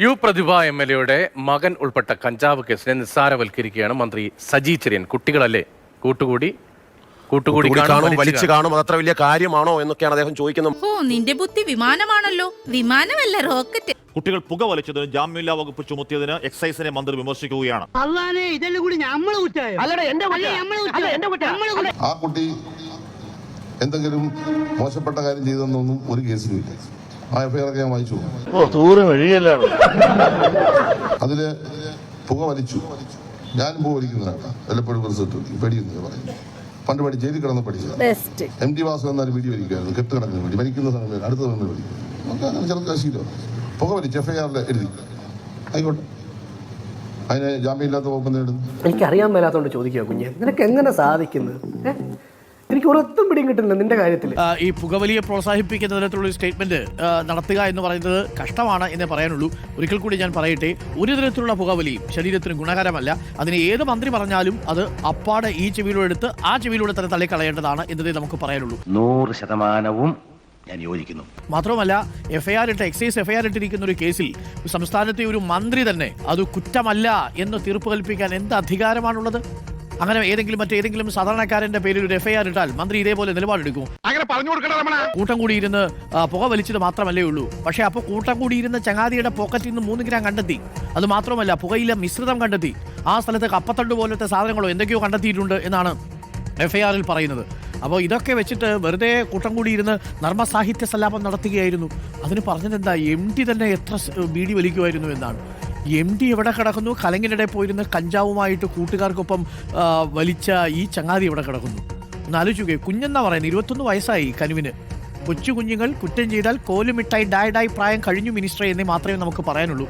U പ്രതിഭ എംഎൽഎയുടെ മകൻ ഉൾപ്പെട്ട കഞ്ചാവ് കേസിനെ നിസ്സാരവൽക്കരിക്കുകയാണ് മന്ത്രി സജി ചെറിയൻ. കുട്ടികളല്ലേ, കൂട്ടുകൂടി കാണും, വലിച്ചു കാണും, അതത്ര വലിയ കാര്യമാണോ എന്നൊക്കെയാണ് അദ്ദേഹം ചോദിക്കുന്നത്. ഓ, നിന്റെ ബുദ്ധി വിമാനമാണല്ലോ. വിമാനമല്ല, റോക്കറ്റ്. കുട്ടികൾ പുക വലിച്ചതിന് ജാമ്യമില്ലാ വകുപ്പ് ചുമത്തിയതിന് എക്സൈസിനെ മന്ത്രി വിമർശിക്കുകയാണ്. ആ കുട്ടി എന്തെങ്കിലും മോശപ്പെട്ട കാര്യം ചെയ്തെന്നൊന്നും ഒരു കേസിലുമില്ല. ആ എഫ്ഐആർ ഞാൻ വായിച്ചു. അതില് പുക വലിച്ചു. ഞാനും പുക വലിക്കുന്നതാണ്. വല്ലപ്പോഴും റിസൾട്ട് പേടിയെന്ന് പറയുന്നു. പണ്ട് ജയിലിൽ കിടന്ന് പഠിച്ചത് MT വാസു എന്നാലും വീഡിയോ വലിക്കുമായിരുന്നു. കെട്ട് കിടക്കുന്ന വേണ്ടി വലിക്കുന്ന സമയത്ത് അടുത്ത സമയം വലിക്കും. നമുക്ക് അങ്ങനെ ചെറുക്കാശീലോ പുക വലിച്ച് എഫ്ഐആറിൽ എഴുതി ആയിക്കോട്ടെ. അതിന് ജാമ്യമില്ലാത്ത വകുപ്പ് നേടുന്നു. എനിക്കറിയാൻ മേലാത്തോണ്ട് ചോദിക്കുക കുഞ്ഞെ, നിനക്ക് എങ്ങനെ സാധിക്കുന്നത്? എനിക്ക് ഒരൊത്തും പിടിയും കിട്ടുന്നില്ല നിന്റെ കാര്യത്തിൽ. ഈ പുകവലിയെ പ്രോത്സാഹിപ്പിക്കുന്ന തരത്തിലുള്ള ഒരു സ്റ്റേറ്റ്മെന്റ് നടത്തുക എന്ന് പറയുന്നത് കഷ്ടമാണ് എന്നേ പറയാനുള്ളൂ. ഒരിക്കൽ കൂടി ഞാൻ പറയട്ടെ, ഒരു തരത്തിലുള്ള പുകവലിയും ശരീരത്തിന് ഗുണകരമല്ല. അതിന് ഏത് മന്ത്രി പറഞ്ഞാലും അത് അപ്പാടെ ഈ ചെവിയിലൂടെ എടുത്ത് ആ ചെവിയിലൂടെ തന്നെ തള്ളിക്കളയേണ്ടതാണ് എന്നതേ നമുക്ക് പറയാനുള്ളൂ. 100% ഞാൻ യോജിക്കുന്നു. മാത്രമല്ല, എക്സൈസ് എഫ്ഐആർ ഇട്ടിരിക്കുന്ന ഒരു കേസിൽ സംസ്ഥാനത്തെ ഒരു മന്ത്രി തന്നെ അത് കുറ്റമല്ല എന്ന് തീർപ്പ് കൽപ്പിക്കാൻ എന്ത് അധികാരമാണുള്ളത്? അങ്ങനെ മറ്റേതെങ്കിലും സാധാരണക്കാരന്റെ പേരിൽ ഒരു എഫ്ഐആർ ഇട്ടാൽ മന്ത്രി ഇതേപോലെ നിലപാടെടുക്കും? കൂട്ടം കൂടിയിരുന്ന് പുക വലിച്ചത് മാത്രമല്ലേ ഉള്ളൂ. പക്ഷേ അപ്പോൾ കൂട്ടം കൂടിയിരുന്ന ചങ്ങാതിയുടെ പോക്കറ്റിൽ നിന്ന് 3 ഗ്രാം കണ്ടെത്തി. അത് മാത്രമല്ല, പുകയില മിശ്രിതം കണ്ടെത്തി. ആ സ്ഥലത്ത് കപ്പത്തണ്ട് പോലത്തെ സാധനങ്ങളോ എന്തൊക്കെയോ കണ്ടെത്തിയിട്ടുണ്ട് എന്നാണ് എഫ്ഐആറിൽ പറയുന്നത്. അപ്പോൾ ഇതൊക്കെ വെച്ചിട്ട് വെറുതെ കൂട്ടം കൂടിയിരുന്ന് നർമ്മസാഹിത്യ സല്ലാപം നടത്തുകയായിരുന്നു. അതിന് പറഞ്ഞതെന്താ, MD തന്നെ എത്ര ബീഡി വലിക്കുമായിരുന്നു എന്നാണ്. MD എവിടെ കിടക്കുന്നു? കലങ്ങിനിടെ പോയിരുന്ന് കഞ്ചാവുമായിട്ട് കൂട്ടുകാർക്കൊപ്പം വലിച്ച ഈ ചങ്ങാതി എവിടെ കിടക്കുന്നു? ഒന്ന് ആലോചിക്കുക. കുഞ്ഞെന്നാ പറയുന്നത്, 21 വയസ്സായി കനുവിന്. കൊച്ചു കുഞ്ഞുങ്ങൾ കുറ്റം ചെയ്താൽ കോലുമിട്ടായി ഡായ് പ്രായം കഴിഞ്ഞു മിനിസ്റ്റർ എന്നേ മാത്രമേ നമുക്ക് പറയാനുള്ളൂ.